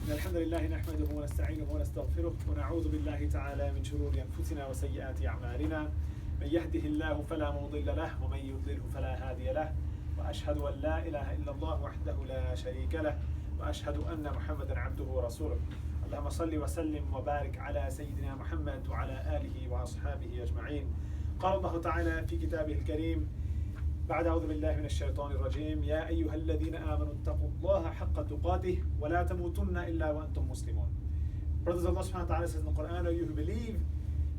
إن الحمد لله نحمده ونستعينه ونستغفره ونعوذ بالله تعالى من شرور أنفسنا وسيئات أعمالنا من يهده الله فلا مضل له ومن يضلله فلا هادي له وأشهد أن لا إله إلا الله وحده لا شريك له وأشهد أن محمدا عبده ورسوله اللهم صل وسلم وبارك على سيدنا محمد وعلى آله وأصحابه أجمعين. قال الله تعالى في كتابه الكريم بعد أعوذ بالله من الشيطان الرجيم يا أيها الذين آمنوا اتقوا الله حق تقاته ولا تموتن إلا وأنتم مسلمون. Brothers, Allah subhanahu wa ta'ala says in the Quran, O you who believe,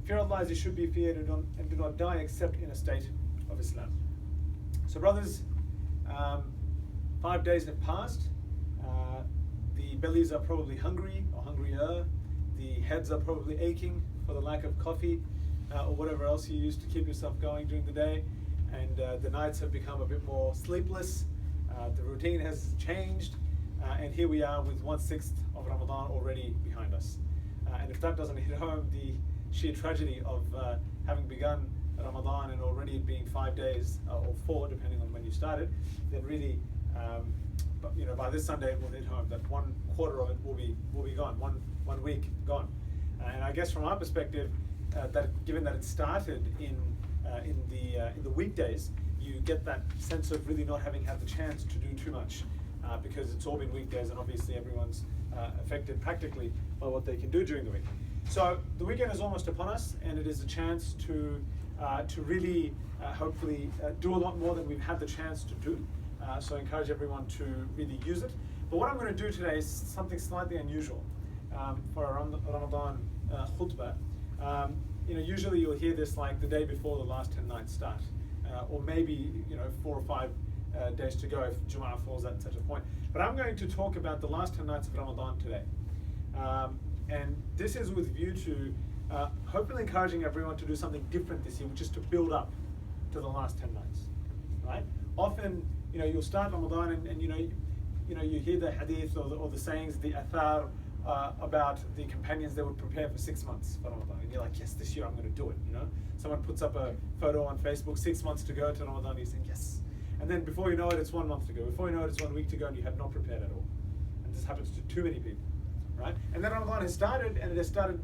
fear Allah as you should be feared and do not die except in a state of Islam. So brothers, 5 days have passed. The bellies are probably hungry or hungrier. The heads are probably aching for the lack of coffee or whatever else you use to keep yourself going during the day. And the nights have become a bit more sleepless. The routine has changed. And here we are with 1/6 of Ramadan already behind us. And if that doesn't hit home, the sheer tragedy of having begun Ramadan and already it being 5 days or 4, depending on when you started, then really, by this Sunday it will hit home that 1/4 of it will be gone, one week gone. And I guess from our perspective, that given that it started in the weekdays, you get that sense of really not having had the chance to do too much because it's all been weekdays and obviously everyone's affected practically by what they can do during the week. So the weekend is almost upon us and it is a chance to really hopefully do a lot more than we've had the chance to do. So I encourage everyone to really use it. But what I'm going to do today is something slightly unusual for a Ramadan khutbah. Usually you'll hear this like the day before the last 10 nights start, or maybe 4 or 5 days to go if Jum'ah falls at such a point. But I'm going to talk about the last 10 nights of Ramadan today. And this is with view to hopefully encouraging everyone to do something different this year, which is to build up to the last 10 nights, right? Often, you'll start Ramadan and you hear the hadith or the sayings, the athar, about the companions that would prepare for 6 months for Ramadan. And you're like, yes, this year I'm going to do it, Someone puts up a photo on Facebook, 6 months to go to Ramadan, and you think, yes. And then before you know it, it's 1 month to go. Before you know it, it's 1 week to go, and you have not prepared at all. And this happens to too many people, right? And then Ramadan has started, and it has started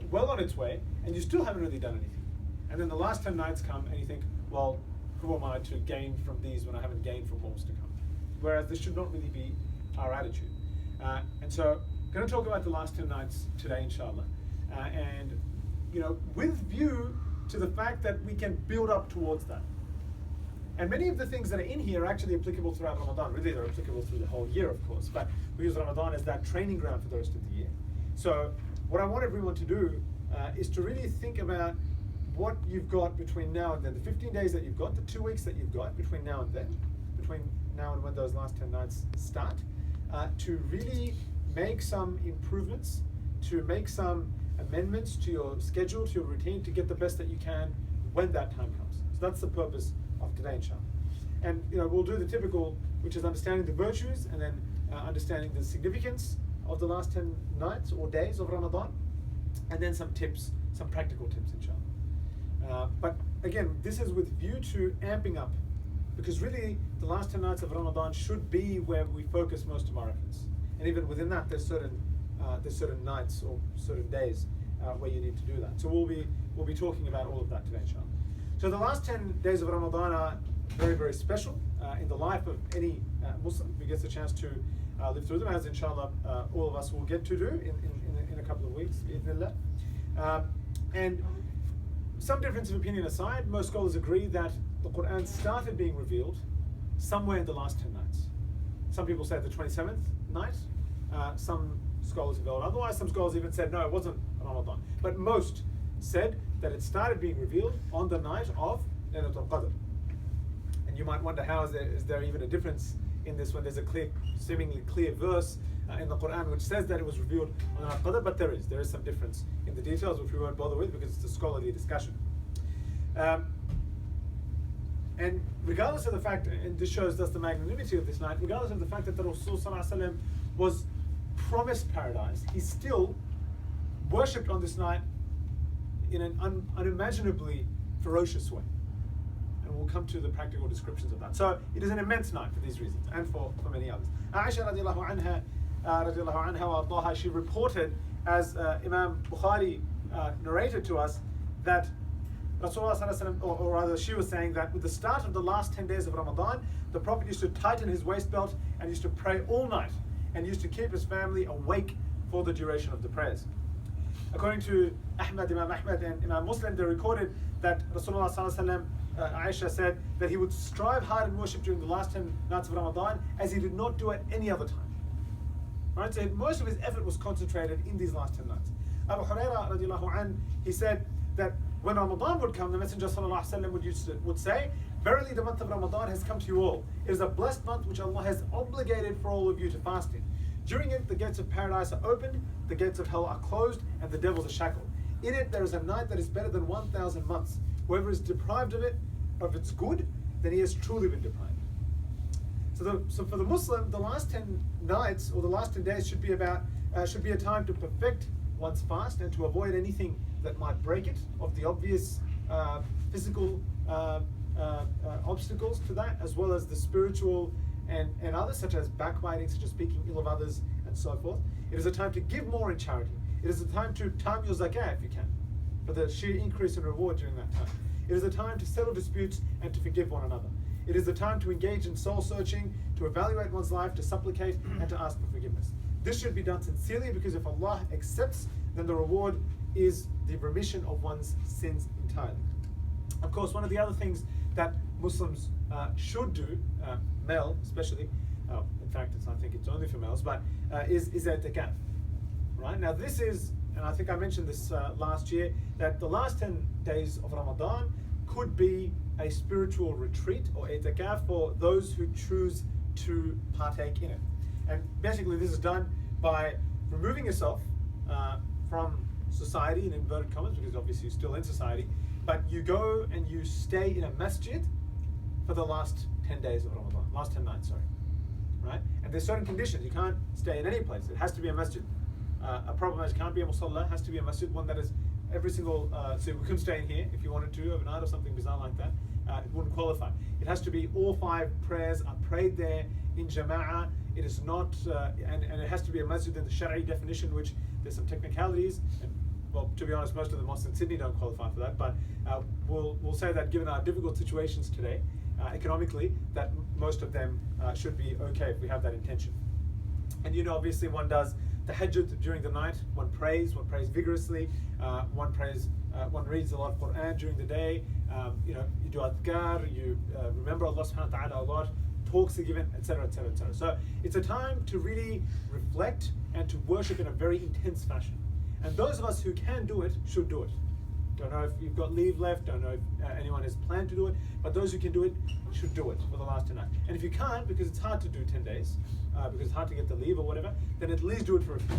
well on its way, and you still haven't really done anything. And then the last 10 nights come, and you think, well, who am I to gain from these when I haven't gained from what was to come? Whereas this should not really be our attitude. And so I'm going to talk about the last 10 nights today, inshallah. And, with view to the fact that we can build up towards that. And many of the things that are in here are actually applicable throughout Ramadan. Really, they're applicable through the whole year, of course. But we use Ramadan as that training ground for the rest of the year. So what I want everyone to do is to really think about what you've got between now and then. The 15 days that you've got, the 2 weeks that you've got between now and then, between now and when those last 10 nights start, to really make some improvements, to make some amendments to your schedule, to your routine, to get the best that you can when that time comes. So that's the purpose of today, inshallah. And we'll do the typical, which is understanding the virtues and then understanding the significance of the last 10 nights or days of Ramadan, and then some tips, some practical tips, inshallah. But again, this is with view to amping up, because really the last 10 nights of Ramadan should be where we focus most of our efforts. And even within that, there's certain nights or certain days where you need to do that. So we'll be talking about all of that today, inshallah. So the last 10 days of Ramadan are very, very special in the life of any Muslim who gets a chance to live through them, as inshallah all of us will get to do in a couple of weeks, bi'idhnillah. And some difference of opinion aside, most scholars agree that the Quran started being revealed somewhere in the last 10 nights. Some people say the 27th night. Some scholars have held otherwise. Some scholars even said, no, it wasn't Ramadan. But most said that it started being revealed on the night of Laylatul Qadr. And you might wonder, how is there even a difference in this when there's a seemingly clear verse in the Quran which says that it was revealed on Laylatul Qadr? But there is some difference in the details, which we won't bother with because it's a scholarly discussion. And regardless of the fact, and this shows us the magnanimity of this night, regardless of the fact that the Rasul was promised paradise, he still worshipped on this night in an unimaginably ferocious way. And we'll come to the practical descriptions of that. So it is an immense night for these reasons and for many others. Aisha radiallahu anha radiallahu anha wa ardaha, she reported, as Imam Bukhari narrated to us, that Rasulullah sallallahu alaihi wasallam, or rather she was saying that with the start of the last 10 days of Ramadan, the Prophet used to tighten his waist belt and used to pray all night and used to keep his family awake for the duration of the prayers. According to Imam Ahmad and Imam Muslim, they recorded that Rasulullah sallallahu alaihi wasallam, Aisha said that he would strive hard in worship during the last 10 nights of Ramadan as he did not do at any other time. Right? So most of his effort was concentrated in these last 10 nights. Abu Hurairah radiallahu anh, he said that when Ramadan would come, the Messenger sallallahu alaihi wasallam would say, "Verily the month of Ramadan has come to you all. It is a blessed month which Allah has obligated for all of you to fast in. During it, the gates of paradise are opened, the gates of hell are closed, and the devils are shackled. In it, there is a night that is better than 1,000 months. Whoever is deprived of it, of its good, then he has truly been deprived." So for the Muslim, the last 10 nights or the last 10 days should be a time to perfect one's fast and to avoid anything that might break it, of the obvious physical obstacles to that, as well as the spiritual and others, such as backbiting, such as speaking ill of others, and so forth. It is a time to give more in charity. It is a time to time your zakah if you can, for the sheer increase in reward during that time. It is a time to settle disputes and to forgive one another. It is a time to engage in soul searching, to evaluate one's life, to supplicate, and to ask for forgiveness. This should be done sincerely, because if Allah accepts, then the reward is the remission of one's sins entirely. Of course, one of the other things that Muslims should do, male especially, in fact I think it's only for males, but is i'tikaf. Right? Now this is, and I think I mentioned this last year, that the last 10 days of Ramadan could be a spiritual retreat or i'tikaf for those who choose to partake in it. And basically this is done by removing yourself from society, in inverted commas, because obviously you're still in society, but you go and you stay in a masjid for the last 10 days of Ramadan, last 10 nights, sorry. Right? And there's certain conditions. You can't stay in any place. It has to be a masjid. A problem is, it can't be a musalla, it has to be a masjid, one that is every single, so we couldn't stay in here if you wanted to overnight or something bizarre like that. It wouldn't qualify. It has to be all 5 prayers are prayed there in jama'ah. It is not, and it has to be a masjid in the Shari definition, which there's some technicalities, and well, to be honest, most of the mosques in Sydney don't qualify for that, but we'll say that given our difficult situations today, economically, that most of them should be okay if we have that intention. And you know, obviously one does tahajjud during the night, one prays vigorously, one reads a lot of Quran during the day, you know, you do adhkar, you remember Allah subhanahu wa ta'ala a lot, talks are given, etc., etc., etc. So it's a time to really reflect and to worship in a very intense fashion. And those of us who can do it should do it. Don't know if you've got leave left, don't know if anyone has planned to do it, but those who can do it should do it for the last 10 nights. And if you can't, because it's hard to do 10 days, because it's hard to get the leave or whatever, then at least do it for a few.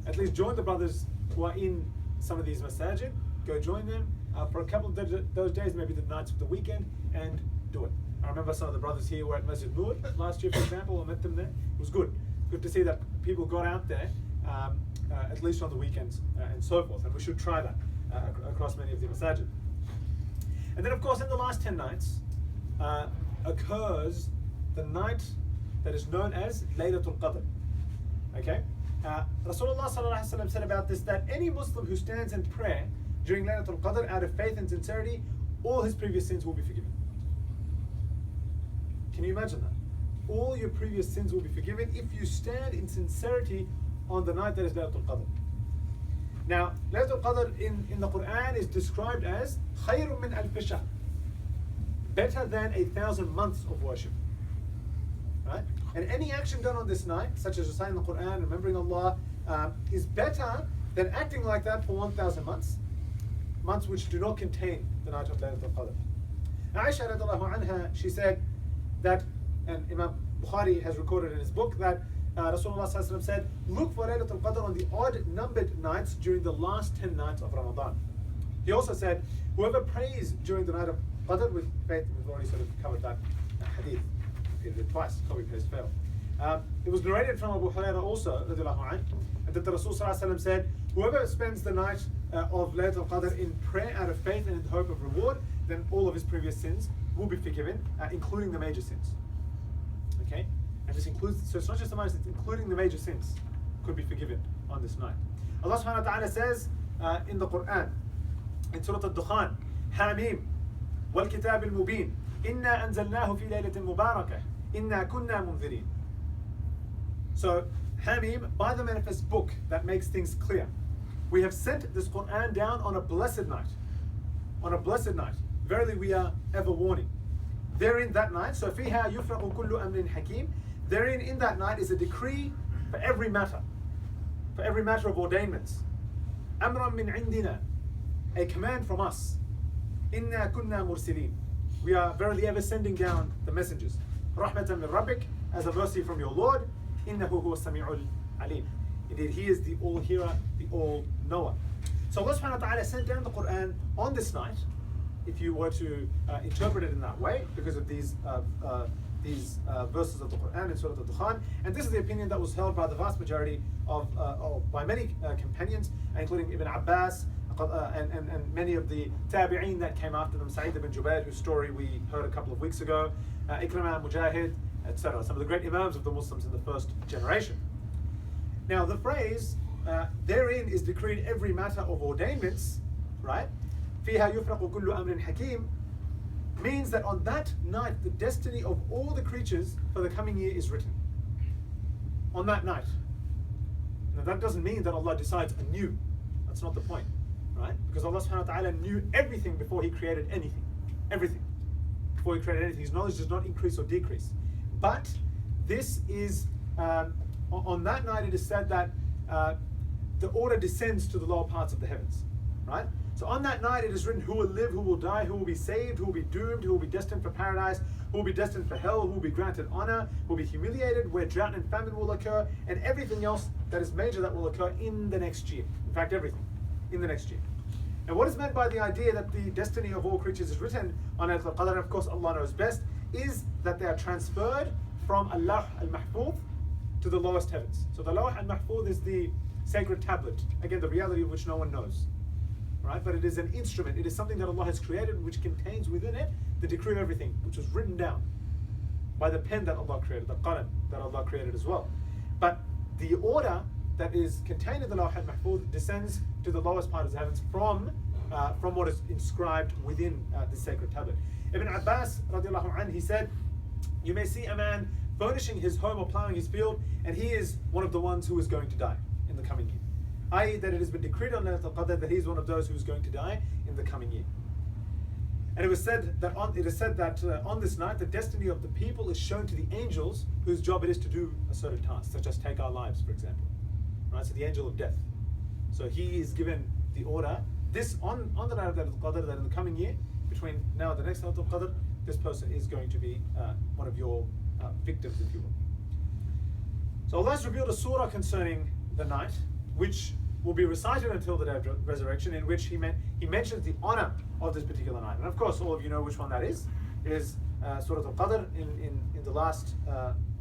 At least join the brothers who are in some of these masajid, go join them for a couple of those days, maybe the nights of the weekend, and do it. I remember some of the brothers here were at Masjid Nur last year, for example. I met them there. It was good. Good to see that people got out there, at least on the weekends and so forth. And we should try that across many of the masajid. And then, of course, in the last 10 nights occurs the night that is known as Laylatul Qadr. Okay? Rasulullah sallallahu alaihi wasallam said about this that any Muslim who stands in prayer during Laylatul Qadr out of faith and sincerity, all his previous sins will be forgiven. Can you imagine that? All your previous sins will be forgiven if you stand in sincerity on the night that is Laylatul Qadr. Now, Laylatul Qadr in the Quran is described as خَيْرٌ مِّنْ أَلْفِ شَهْرٍ, better than 1,000 months of worship. Right? And any action done on this night, such as reciting the Quran, remembering Allah, is better than acting like that for 1,000 months, months which do not contain the night of Laylatul Qadr. Aisha radiallahu anha, she said that, and Imam Bukhari has recorded in his book, that Rasulullah sallallahu alaihi wasallam said, look for Laylatul Qadr on the odd numbered nights during the last 10 nights of Ramadan. He also said, whoever prays during the night of Qadr with faith, we've already sort of covered that hadith twice, copy paste fail. It was narrated from Abu Hurairah also, radiallahu anh, that the Rasul sallallahu alaihi wasallam said, whoever spends the night of Laylatul Qadr in prayer out of faith and in the hope of reward, then all of his previous sins will be forgiven, including the major sins. Okay? And this includes, so it's not just the minors, it's including the major sins could be forgiven on this night. Allah subhanahu wa ta'ala says in the Quran, in Surah Al-Dukhan, Hamim, وَالْكِتَابِ الْمُبِينِ إِنَّا أَنزَلْنَاهُ فِي لَيْلَةٍ مُبَارَكَةٍ إِنَّا كُنَّا مُنذِرِينَ. So, Hamim, by the manifest book that makes things clear. We have sent this Quran down on a blessed night. On a blessed night. Verily we are ever warning. Therein that night, so فِيهَا يُفْرَقُ كُلُّ أَمْرٍ حَكِيمٍ. Therein in that night is a decree for every matter. For every matter of ordainments. أَمْرًا مِّنْ عِنْدِنَا. A command from us. إِنَّا كُنَّا مُرْسِلِينَ. We are verily ever sending down the messengers. رَحْمَةً مِّن رَبِّكَ. As a mercy from your Lord. إِنَّهُ هُوَ السَّمِيعُ الْعَلِيمُ. Indeed, He is the all-hearer, the all-knower. So Allah subhanahu wa ta'ala sent down the Quran on this night, if you were to interpret it in that way, because of these verses of the Quran in Surah Al-Dukhan. And this is the opinion that was held by the vast majority by many companions, including Ibn Abbas, and many of the tabi'een that came after them, Sa'id ibn Jubair, whose story we heard a couple of weeks ago, Ikrimah, Mujahid, etc. Some of the great imams of the Muslims in the first generation. Now the phrase, therein is decreed every matter of ordainments, right? فِيهَا يُفْرَقُ كُلُّ أَمْرٍ حَكِيمٍ means that on that night the destiny of all the creatures for the coming year is written. On that night. Now that doesn't mean that Allah decides anew. That's not the point, right? Because Allah subhanahu wa ta'ala knew everything before He created anything. Everything. Before He created anything. His knowledge does not increase or decrease. But this is, on that night it is said that the order descends to the lower parts of the heavens, right? So on that night it is written who will live, who will die, who will be saved, who will be doomed, who will be destined for paradise, who will be destined for hell, who will be granted honor, who will be humiliated, where drought and famine will occur, and everything else that is major that will occur in the next year. In fact, everything in the next year. And what is meant by the idea that the destiny of all creatures is written on Al-Qadr, and of course Allah knows best, is that they are transferred from Allah al-Mahfuz to the lowest heavens. So the Lawh al-Mahfuz is the sacred tablet, again the reality of which no one knows, right? But it is an instrument, it is something that Allah has created which contains within it the decree of everything, which was written down by the pen that Allah created, the qalam that Allah created as well. But the order that is contained in the Lawh al-Mahfuz descends to the lowest part of the heavens from what is inscribed within the sacred tablet. Ibn Abbas radiallahu anhu, he said, you may see a man furnishing his home or plowing his field, and he is one of the ones who is going to die in the coming year. I.e. that it has been decreed on Al-Qadr that he is one of those who is going to die in the coming year. And it is said that on this night the destiny of the people is shown to the angels whose job it is to do a certain task, such as take our lives, for example. Right? So the angel of death. So he is given the order, this on the night of Al-Qadr, that in the coming year, between now and the next night of Al-Qadr, this person is going to be one of your victims, if you will. So Allah has revealed a surah concerning the night, which will be recited until the day of resurrection, in which He mentions the honor of this particular night. And of course, all of you know which one that is. It is Surah Al-Qadr in the last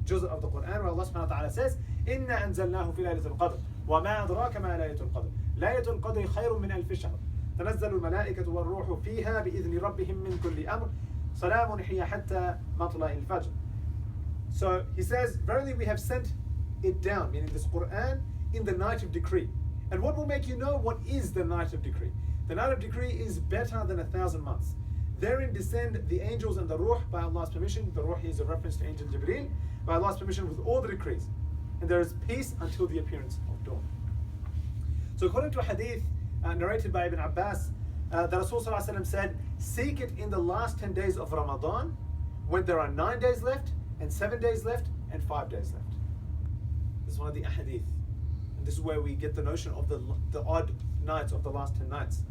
juz of the Quran, where Allah subhanahu wa ta'ala says, إِنَّا أَنزَلْنَاهُ فِي لَيْلَةِ الْقَدْرِ وَمَا أَدْرَاكَ مَا لَيْلَةُ الْقَدْرِ لَيْلَةُ الْقَدْرِ خَيْرٌ مِّنْ أَلْفِ شَهْرٍ تَنَزَّلُ الْمَلَائِكَةُ وَالرُّوحُ فِيهَا بِإِذْنِ رَبِّهِمْ مِنْ كُلِّ أَمْرٍ سَلَامٌ هِيَ حَتَّى مَطْلَعِ الْفَجْرِ. So He says, verily we have sent it down, meaning this Quran, in the night of decree. And what will make you know what is the night of decree? The night of decree is better than 1,000 months. Therein descend the angels and the ruh by Allah's permission. The ruh is a reference to Angel Jibreel, by Allah's permission, with all the decrees. And there is peace until the appearance of dawn. So according to a hadith narrated by Ibn Abbas, the Rasul said, seek it in the last 10 days of Ramadan, when there are 9 days left, and 7 days left, and 5 days left. This is one of the ahadith. And this is where we get the notion of the odd nights of the last 10 nights.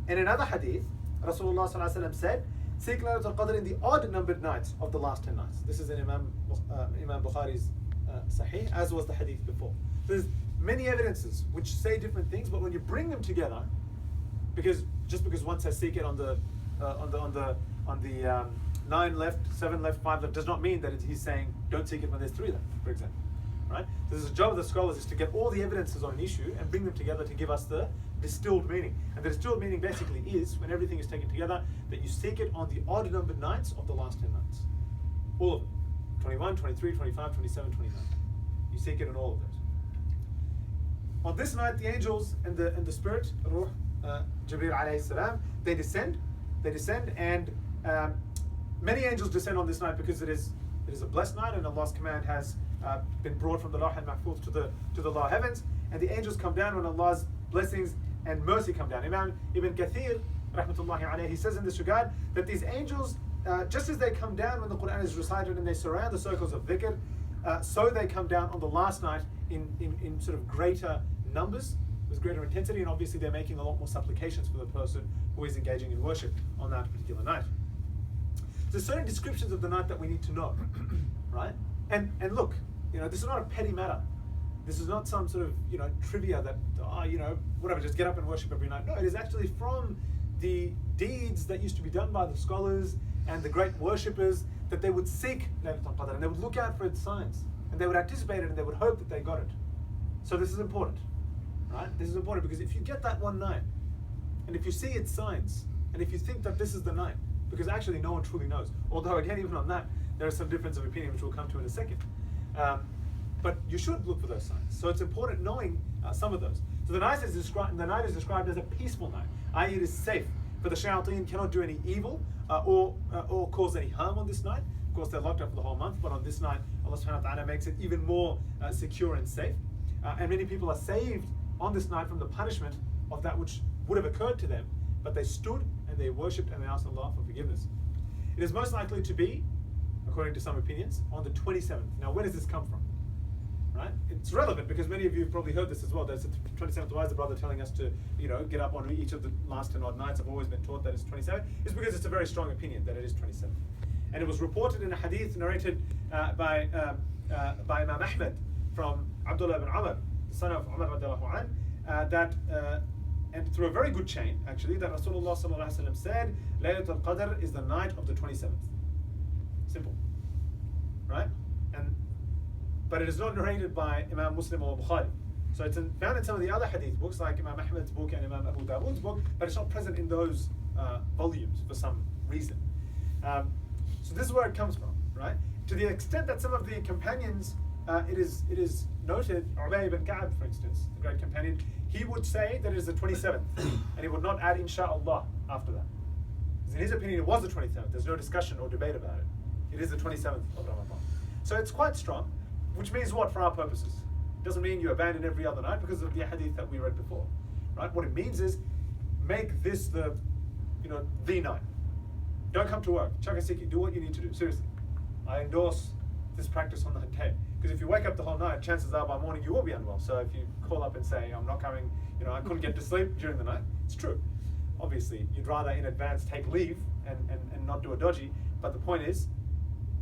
In another hadith, Rasulullah said, seek Laylatul Qadr in the odd numbered nights of the last 10 nights. This is in Imam Bukhari's Sahih, as was the hadith before. There's many evidences which say different things, but when you bring them together, because one says seek it on the 9 left, 7 left, 5 left, does not mean that he's saying don't seek it when there's 3 left, for example. Right? So the job of the scholars is to get all the evidences on an issue and bring them together to give us the distilled meaning. And the distilled meaning basically is, when everything is taken together, that you seek it on the odd numbered nights of the last 10 nights. All of them. 21, 23, 25, 27, 29. You seek it in all of those. On this night, the angels and the spirit, Ruh, Jibreel alayhi salam, they descend, and many angels descend on this night because it is a blessed night, and Allah's command has been brought from the Lawh al-Mahfuz to the lower heavens, and the angels come down when Allah's blessings and mercy come down. Imam Ibn Kathir, rahmatullahi alayhi, he says in this regard that these angels, just as they come down when the Quran is recited and they surround the circles of dhikr, so they come down on the last night in sort of greater numbers, with greater intensity, and obviously they're making a lot more supplications for the person who is engaging in worship on that particular night. So certain descriptions of the night that we need to know, right? And look, this is not a petty matter. This is not some sort of trivia that whatever, just get up and worship every night. No, it is actually from the deeds that used to be done by the scholars and the great worshippers, that they would seek Laylatul Qadr and they would look out for its signs and they would anticipate it and they would hope that they got it. So this is important, right? This is important because if you get that one night and if you see its signs and if you think that this is the night, because actually no one truly knows, although again, even on that, there is some difference of opinion which we'll come to in a second. But you should look for those signs. So it's important knowing some of those. So the night is described as a peaceful night, i.e. it is safe, for the shayateen cannot do any evil or cause any harm on this night. Of course, they're locked up for the whole month, but on this night, Allah subhanahu wa ta'ala makes it even more secure and safe. And many people are saved on this night from the punishment of that which would have occurred to them, but they stood and they worshipped and they asked Allah for forgiveness. It is most likely to be, according to some opinions, on the 27th. Now, where does this come from? Right? It's relevant because many of you have probably heard this as well. There's the 27th. Why is the brother telling us to, get up on each of the last 10 odd nights? I've always been taught that it's 27. It's because it's a very strong opinion that it is 27. And it was reported in a hadith narrated by Imam Ahmed from Abdullah ibn Umar, the son of Umar radiallahu anh, that and through a very good chain actually, that Rasulullah sallallahu alaihi wasallam said, Laylatul Qadr is the night of the 27th. Simple, right? But it is not narrated by Imam Muslim or Bukhari. So it's found in some of the other hadith books, like Imam Ahmed's book and Imam Abu Dawood's book, but it's not present in those volumes for some reason. So this is where it comes from, right? To the extent that some of the companions, it is noted, Ubay ibn Ka'ab, for instance, the great companion, he would say that it is the 27th, and he would not add inshaAllah after that. Because in his opinion, it was the 27th. There's no discussion or debate about it. It is the 27th of Ramadan. So it's quite strong. Which means what for our purposes? Doesn't mean you abandon every other night because of the hadith that we read before, right? What it means is make this the night. Don't come to work. Chakasiki, do what you need to do. Seriously, I endorse this practice on that day because if you wake up the whole night, chances are by morning you will be unwell. So if you call up and say I'm not coming, I couldn't get to sleep during the night, it's true. Obviously, you'd rather in advance take leave and not do a dodgy. But the point is,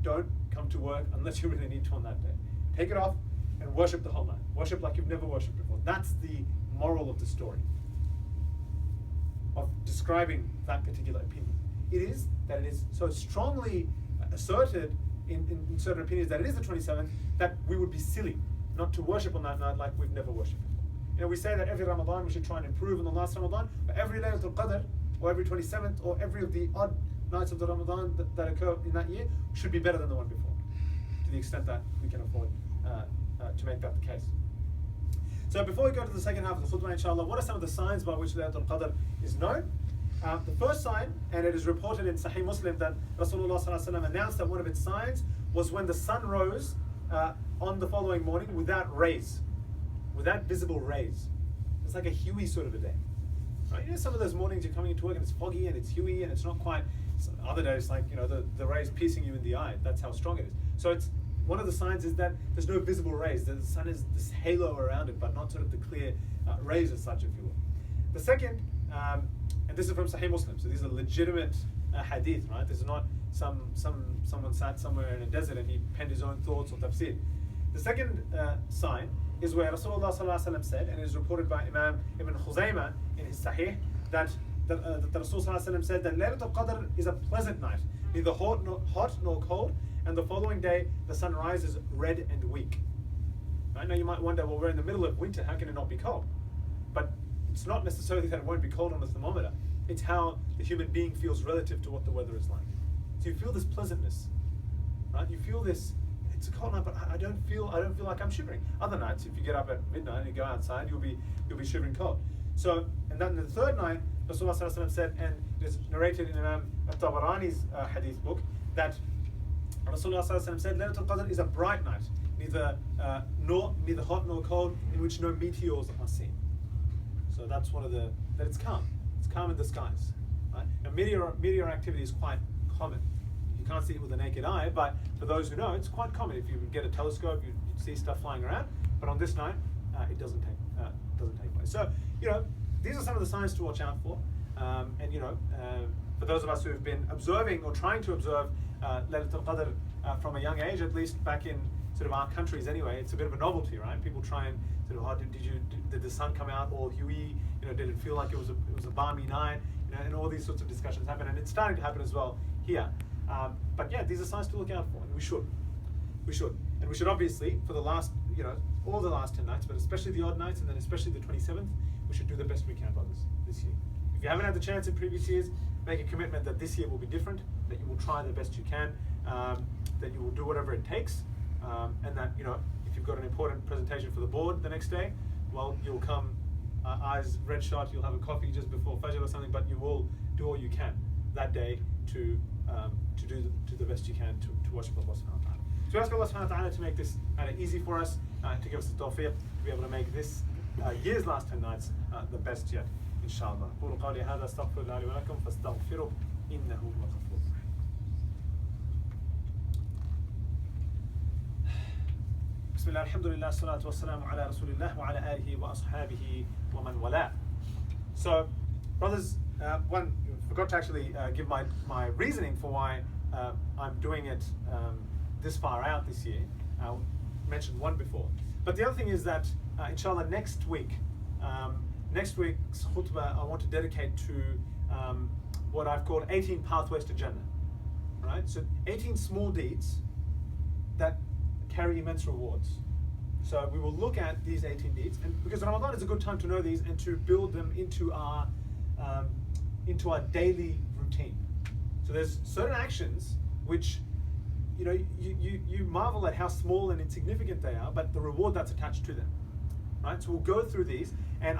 don't come to work unless you really need to on that day. Take it off and worship the whole night. Worship like you've never worshipped before. That's the moral of the story, of describing that particular opinion. It is that it is so strongly asserted in certain opinions that it is the 27th that we would be silly not to worship on that night like we've never worshipped before. We say that every Ramadan we should try and improve on the last Ramadan, but every Laylatul Qadr or every 27th or every of the odd nights of the Ramadan that occur in that year should be better than the one before, to the extent that we can afford to make that the case. So before we go to the second half of the khutbah, inshallah, what are some of the signs by which Laylatul Qadr is known? The first sign, and it is reported in Sahih Muslim that Rasulullah sallallahu alaihi wasallam announced that one of its signs was when the sun rose on the following morning without rays, without visible rays. It's like a huey sort of a day. Right? Some of those mornings you're coming into work and it's foggy and it's huey and it's not quite. Other days, like the rays piercing you in the eye. That's how strong it is. So it's one of the signs is that there's no visible rays. The sun is this halo around it, but not sort of the clear rays as such, if you will. The second, and this is from Sahih Muslim, so these are legitimate hadith, right? This is not someone sat somewhere in a desert and he penned his own thoughts or tafsir. The second sign is where Rasulullah sallallahu alaihi wasallam said, and it is reported by Imam Ibn Khuzaymah in his Sahih, that the Rasul sallallahu alaihi wasallam said that Laylatul Qadr is a pleasant night, neither hot nor cold, and the following day the sun rises red and weak. Right? Now you might wonder, well, we're in the middle of winter, how can it not be cold? But it's not necessarily that it won't be cold on the thermometer, it's how the human being feels relative to what the weather is like. So you feel this pleasantness, right? You feel this it's a cold night, but I don't feel like I'm shivering. Other nights, if you get up at midnight and you go outside, you'll be shivering cold. So, and then the third night, Rasulullah sallallahu alaihi wasallam said, and it is narrated in Imam al-Tabarani's hadith book, that Rasulullah sallallahu alaihi wasallam said, Laylatul Qadr is a bright night, neither hot nor cold, in which no meteors are seen. So that's that it's calm. It's calm in the skies. Right? Now meteor activity is quite common. You can't see it with the naked eye, but for those who know, it's quite common. If you get a telescope, you see stuff flying around. But on this night, it doesn't take place. So these are some of the signs to watch out for. And for those of us who have been observing or trying to observe Laylatul Qadr from a young age, at least back in sort of our countries anyway, it's a bit of a novelty, right? People try and sort of, did the sun come out all huey? Did it feel like it was a balmy night? And all these sorts of discussions happen, and it's starting to happen as well here. But yeah, these are signs to look out for, and we should, and we should obviously, for the last, all the last 10 nights, but especially the odd nights, and then especially the 27th, we should do the best we can, brothers, this year. If you haven't had the chance in previous years, make a commitment that this year will be different, that you will try the best you can, that you will do whatever it takes, and that if you've got an important presentation for the board the next day, well, you'll come eyes red shot, you'll have a coffee just before Fajr or something, but you will do all you can that day to do the best you can to worship Allah subhanahu wa ta'ala. So we ask Allah subhanahu wa ta'ala to make this easy for us, to give us the tawfiq to be able to make this year's last 10 nights the best yet, inshallah. قولوا قولي هذا استغفر الله لي ولكم فاستغفروه إنه هو الغفور. بسم الله الحمد لله الصلاة والسلام على رسول الله وعلى آله وأصحابه ومن والاه. So, brothers, one, forgot to actually give my reasoning for why I'm doing it this far out this year. I mentioned one before. But the other thing is that, inshallah, next week's khutbah I want to dedicate to what I've called 18 pathways to Jannah. Right? So 18 small deeds that carry immense rewards. So we will look at these 18 deeds, and because Ramadan is a good time to know these and to build them into our daily routine. So there's certain actions which you marvel at how small and insignificant they are, but the reward that's attached to them. Right? So we'll go through these, and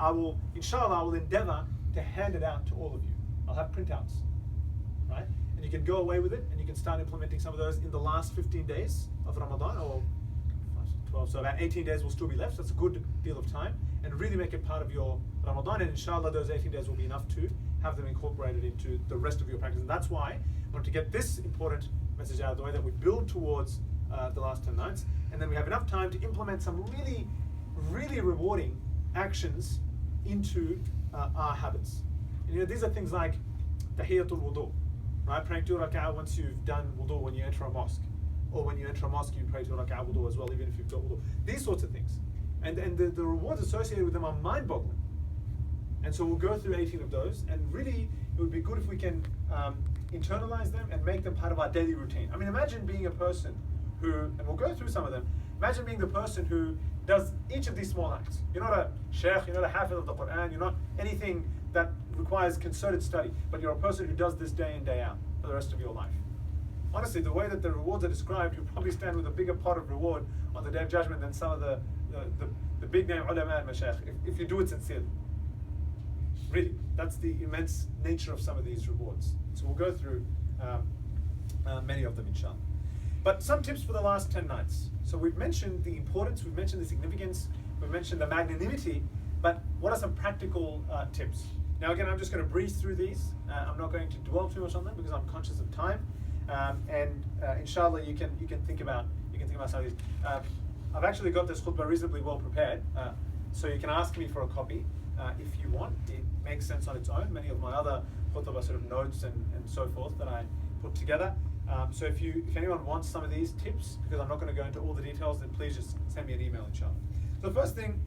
inshallah, I will endeavor to hand it out to all of you. I'll have printouts, right? And you can go away with it, and you can start implementing some of those in the last 15 days of Ramadan, or 12, so about 18 days will still be left. So that's a good deal of time, and really make it part of your Ramadan, and inshallah those 18 days will be enough to have them incorporated into the rest of your practice. And that's why I want to get this important message out of the way, that we build towards the last 10 nights, and then we have enough time to implement some really, really rewarding actions into our habits. And these are things like tahiyatul wudu, right? Praying 2 rak'ah once you've done wudu when you enter a mosque. Or when you enter a mosque, you pray 2 rak'ah wudu as well, even if you've got wudu. These sorts of things. And the rewards associated with them are mind-boggling. And so we'll go through 18 of those, and really it would be good if we can internalize them and make them part of our daily routine. I mean, imagine being a person who, and we'll go through some of them, imagine being the person who does each of these small acts. You're not a sheikh, you're not a hafiz of the Quran, you're not anything that requires concerted study, but you're a person who does this day in, day out for the rest of your life. Honestly, the way that the rewards are described, you'll probably stand with a bigger pot of reward on the Day of Judgment than some of the big name ulama and mashayikh, if you do it sincerely. Really, that's the immense nature of some of these rewards. So we'll go through many of them, inshallah. But some tips for the last 10 nights. So we've mentioned the importance, we've mentioned the significance, we've mentioned the magnanimity, but what are some practical tips? Now again, I'm just going to breeze through these. I'm not going to dwell too much on them because I'm conscious of time. Inshallah, you can think about some of these. I've actually got this khutbah reasonably well prepared, so you can ask me for a copy if you want. It makes sense on its own. Many of my other khutbah sort of notes and so forth that I put together. So if anyone wants some of these tips, because I'm not going to go into all the details, then please just send me an email, inshallah. So the first thing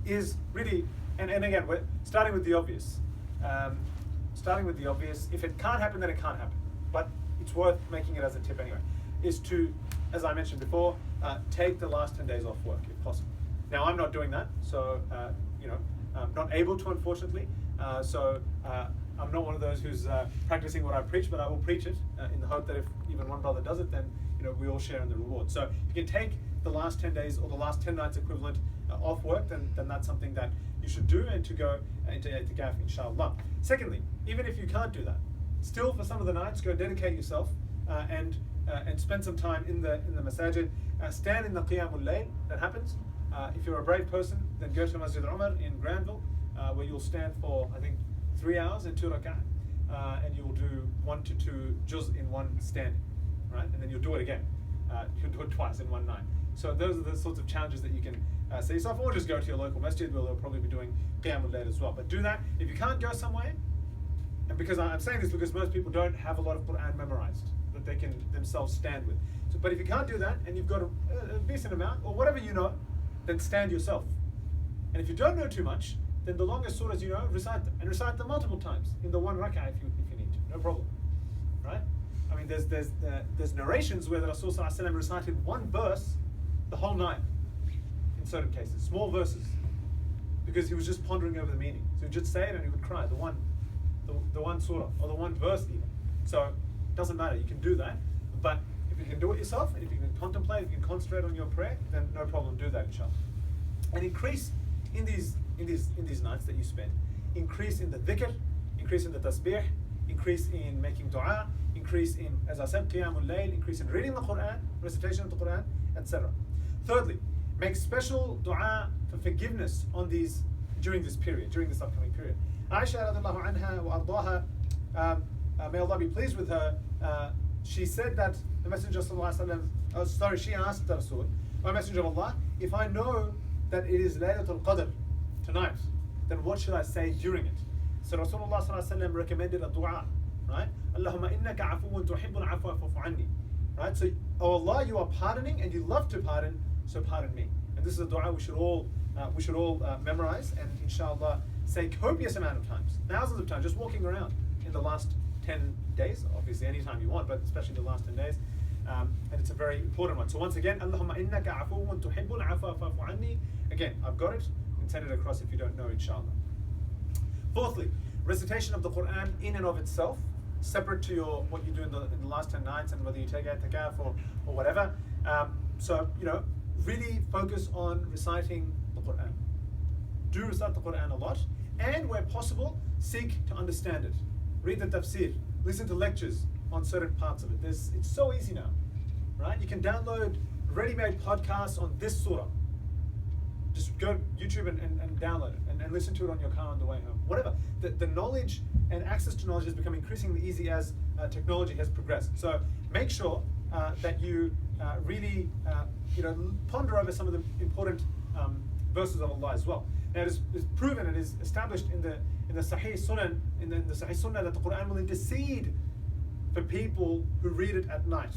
is really, and again, we're starting with the obvious. If it can't happen, then it can't happen. But it's worth making it as a tip anyway, is to, as I mentioned before, take the last 10 days off work if possible. Now I'm not doing that, so I'm not able to, unfortunately. I'm not one of those who's practicing what I preach, but I will preach it in the hope that if even one brother does it, then we all share in the reward. So if you can take the last 10 days or the last 10 nights equivalent off work, then that's something that you should do, and to go into i'tikaf, inshallah. Secondly, even if you can't do that, still for some of the nights, go dedicate yourself and spend some time in the masajid. Stand in the qiyamul layl. That happens. If you're a brave person, then go to Masjid Umar in Granville, where you'll stand for, I think, 3 hours and 2 rak'ah, and you'll do 1 to 2 juz in one standing, right? And then you'll do it again. You'll do it twice in one night. So those are the sorts of challenges that you can set yourself, or just go to your local masjid where they'll probably be doing qiyamul layl as well. But do that. If you can't go somewhere, and because I'm saying this because most people don't have a lot of Quran memorized that they can themselves stand with. So, but if you can't do that, and you've got a decent amount, or whatever you know, then stand yourself. And if you don't know too much, then the longest surahs you know, recite them. And recite them multiple times in the one rak'ah if you need to. No problem. Right? I mean, there's narrations where the Rasul Sallallahu Alaihi Wasallam recited one verse the whole night in certain cases, small verses, because he was just pondering over the meaning. So he'd just say it and he would cry, the one surah, or the one verse even. So it doesn't matter, you can do that. But if you can do it yourself, and if you can contemplate, if you can concentrate on your prayer, then no problem, do that, inshallah. And increase in these nights that you spend. Increase in the dhikr, increase in the tasbih, increase in making dua, increase in, as I said, qiyamul layl, increase in reading the Quran, recitation of the Quran, etc. Thirdly, make special dua for forgiveness during this upcoming period. Aisha radiallahu anha wa ardaha, may Allah be pleased with her, she said that the Messenger sallallahu alaihi wasallam, she asked the Rasul, O Messenger of Allah, if I know that it is Laylatul Qadr tonight, then what should I say during it? So Rasulullah sallallahu alaihi wasallam recommended a dua, right? Allahumma innaka afuwun tuhibbul afwa fa'fu anni. Right? So, oh Allah, you are pardoning and you love to pardon, so pardon me. And this is a dua we should all memorize and inshallah say copious amount of times, thousands of times, just walking around in the last 10 days, obviously anytime you want, but especially the last 10 days. And it's a very important one. So once again, Allahumma innaka afuwun tuhibbul afwa fa'fu anni. Again, I've got it. You can send it across if you don't know, inshallah. Fourthly, recitation of the Quran in and of itself, separate to what you do in the last 10 nights, and whether you take i'tikaf or whatever. So, really focus on reciting the Quran. Do recite the Quran a lot, and where possible, seek to understand it. Read the tafsir, listen to lectures on certain parts of it. It's so easy now, right? You can download ready-made podcasts on this surah. Just go to YouTube and download it and listen to it on your car on the way home. Whatever. The knowledge and access to knowledge has become increasingly easy as technology has progressed. So make sure that you really ponder over some of the important verses of Allah as well. Now it is proven, it is established in the Sahih Sunnah, in the Sahih Sunnah, that the Quran will intercede for people who read it at night.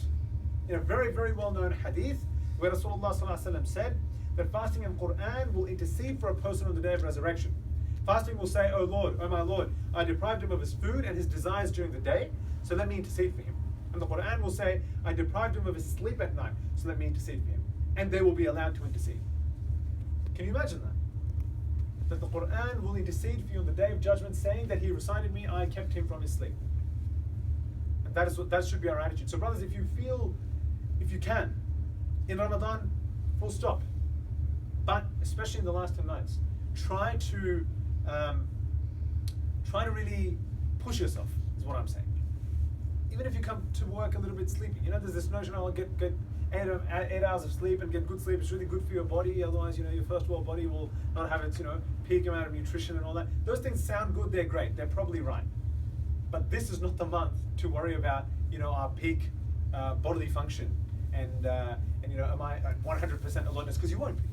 In a very, very well-known hadith where Rasulullah sallallahu alaihi wasallam said that fasting and Quran will intercede for a person on the day of resurrection. Fasting will say, "Oh Lord, oh my Lord, I deprived him of his food and his desires during the day, so let me intercede for him." And the Quran will say, "I deprived him of his sleep at night, so let me intercede for him." And they will be allowed to intercede. Can you imagine that? That the Quran will intercede for you on the day of judgment, saying that he recited me, I kept him from his sleep. And that should be our attitude. So brothers, if you can, in Ramadan, full stop. But especially in the last 10 nights, try to really push yourself, is what I'm saying. Even if you come to work a little bit sleepy, there's this notion, I'll get 8 hours of sleep and get good sleep. It's really good for your body. Otherwise, your first world body will not have its, peak amount of nutrition and all that. Those things sound good. They're great. They're probably right. But this is not the month to worry about, our peak bodily function and am I at 100% alertness? Because you won't be.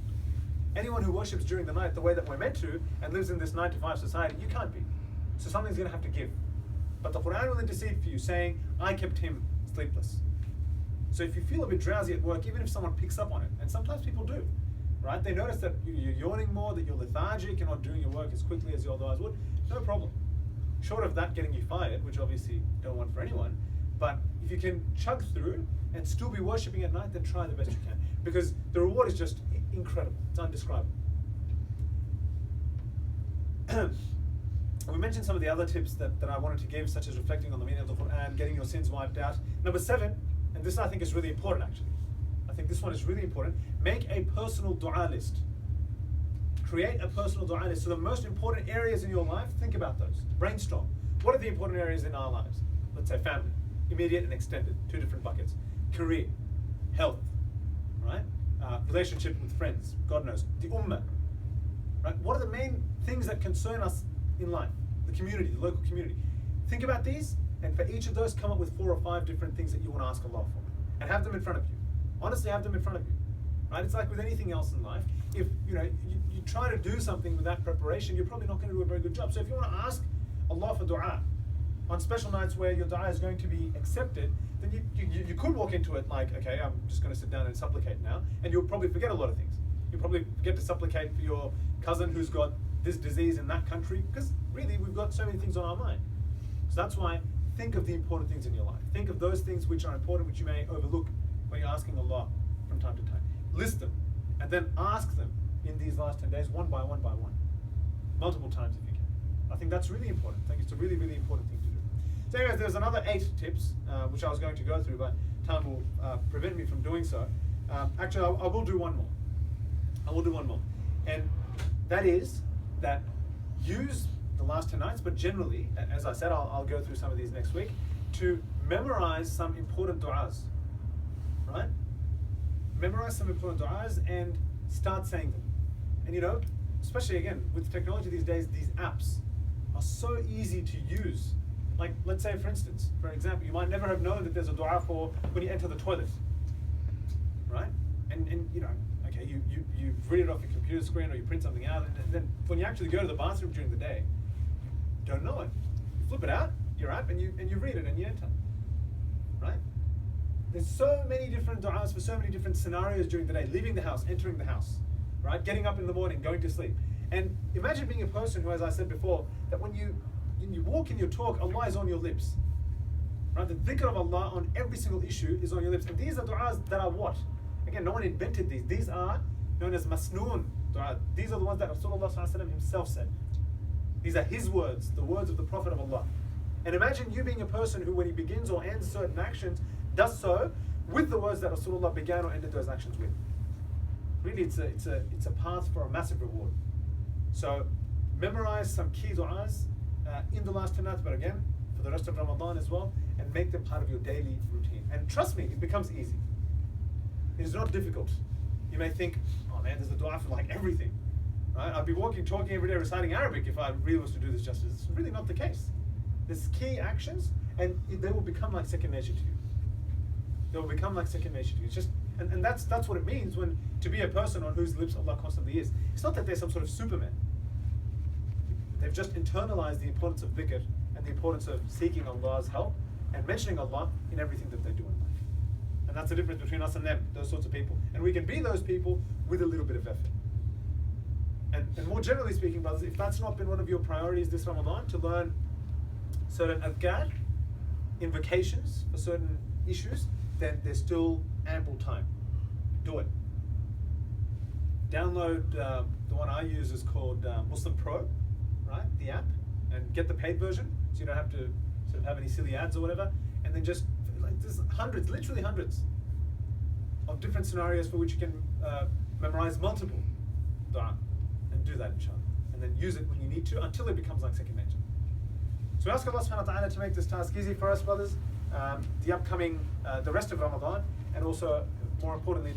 Anyone who worships during the night the way that we're meant to and lives in this 9-to-5 society, you can't be. So something's going to have to give. But the Quran will intercede for you, saying, I kept him sleepless. So if you feel a bit drowsy at work, even if someone picks up on it, and sometimes people do, right? They notice that you're yawning more, that you're lethargic, you're not doing your work as quickly as you otherwise would, no problem. Short of that getting you fired, which obviously you don't want for anyone, but if you can chug through and still be worshipping at night, then try the best you can. Because the reward is just incredible. It's undescribable. We mentioned some of the other tips that I wanted to give, such as reflecting on the meaning of the Quran, getting your sins wiped out. Number 7, and this I think is really important actually. I think this one is really important. Make a personal dua list. Create a personal dua list. So the most important areas in your life, think about those. Brainstorm. What are the important areas in our lives? Let's say family, immediate and extended, 2 different buckets. Career, health, right? Relationship with friends, God knows. The ummah, right? What are the main things that concern us in life? The community, the local community. Think about these, and for each of those, come up with 4 or 5 different things that you want to ask Allah for, and have them in front of you. Honestly, have them in front of you, right? It's like with anything else in life. If you try to do something without preparation, you're probably not going to do a very good job. So if you want to ask Allah for dua on special nights where your dua is going to be accepted, then you could walk into it like, okay, I'm just going to sit down and supplicate now, and you'll probably forget a lot of things. You'll probably forget to supplicate for your cousin who's got this disease in that country, because really we've got so many things on our mind. So that's why think of the important things in your life. Think of those things which are important, which you may overlook when you're asking Allah from time to time. List them, and then ask them in these last 10 days, one by one, multiple times if you can. I think that's really important. I think it's a really, really important thing to do. So anyways, there's another 8 tips, which I was going to go through, but time will prevent me from doing so. Actually, I will do one more. And that is that use the last 10 nights, but generally, as I said, I'll go through some of these next week, to memorize some important du'as, right? Memorize some important du'as and start saying them. And especially again, with technology these days, these apps are so easy to use. Like, let's say for example, you might never have known that there's a dua for when you enter the toilet, right? And okay, you read it off your computer screen or you print something out, and then when you actually go to the bathroom during the day, you don't know it. You flip it out, your app, and you read it and you enter, right? There's so many different du'as for so many different scenarios during the day. Leaving the house, entering the house, right? Getting up in the morning, going to sleep. And imagine being a person who, as I said before, that when you walk and you talk, Allah is on your lips, right? The dhikr of Allah on every single issue is on your lips. And these are du'as that are what? Again, no one invented these. These are known as masnoon du'a. These are the ones that Rasulullah himself said. These are his words, the words of the Prophet of Allah. And imagine you being a person who, when he begins or ends certain actions, does so with the words that Rasulullah began or ended those actions with. Really, it's a path for a massive reward. So memorize some key du'as in the last 10 nights, but again, for the rest of Ramadan as well, and make them part of your daily routine. And trust me, it becomes easy. It's not difficult. You may think, oh man, there's a dua for like everything, right? I'd be talking every day, reciting Arabic if I really was to do this justice. It's really not the case. There's key actions, and they will become like second nature to you. They will become like second nature to you. It's just, and that's what it means when to be a person on whose lips Allah constantly is. It's not that they're some sort of Superman. They've just internalized the importance of dhikr and the importance of seeking Allah's help and mentioning Allah in everything that they do in life. And that's the difference between us and them, those sorts of people. And we can be those people with a little bit of effort. And more generally speaking, brothers, if that's not been one of your priorities this Ramadan, to learn certain adhkar, invocations for certain issues, then there's still ample time. Do it. Download, the one I use is called Muslim Pro, right? The app, and get the paid version, so you don't have to sort of have any silly ads or whatever. And then just, like, there's hundreds, literally hundreds of different scenarios for which you can memorize multiple dua, and do that inshallah. And then use it when you need to until it becomes like second nature. So we ask Allah subhanahu wa ta'ala to make this task easy for us, brothers. The upcoming, the rest of Ramadan, and also more importantly,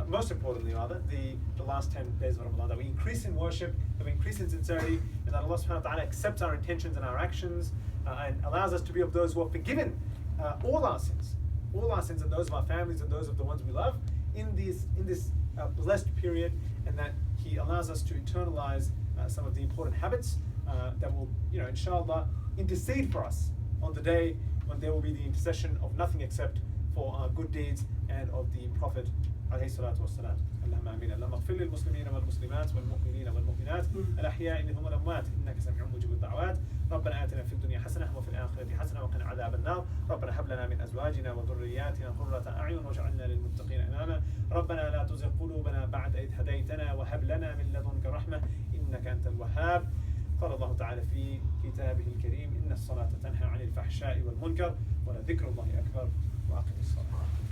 most importantly rather, the last 10 days of Ramadan, that we increase in worship, that we increase in sincerity, and that Allah subhanahu wa ta'ala accepts our intentions and our actions, and allows us to be of those who are forgiven all our sins, and those of our families and those of the ones we love in this blessed period, and that He allows us to internalize some of the important habits that will, inshallah, intercede for us on the day when there will be the intercession of nothing except for our good deeds and of the Prophet عليه الصلاة والسلام. اللهم آمين. اللهم اغفر للمسلمين والمسلمات والمؤمنين والمؤمنات الأحياء منهم والأموات إنك سميع مجيب الدعوات. ربنا آتنا في الدنيا حسنة وفي الآخرة حسنة وقنا عذاب النار. ربنا هب لنا من أزواجنا وذرياتنا قرة أعين واجعلنا للمتقين إماما. ربنا لا تزغ قلوبنا بعد إذ هديتنا وهب لنا من لدنك رحمة إنك أنت الوهاب. قال الله تعالى في كتابه الكريم إن الصلاة تنهى عن الفحشاء والمنكر ولذكر الله أكبر وأقم الصلاة.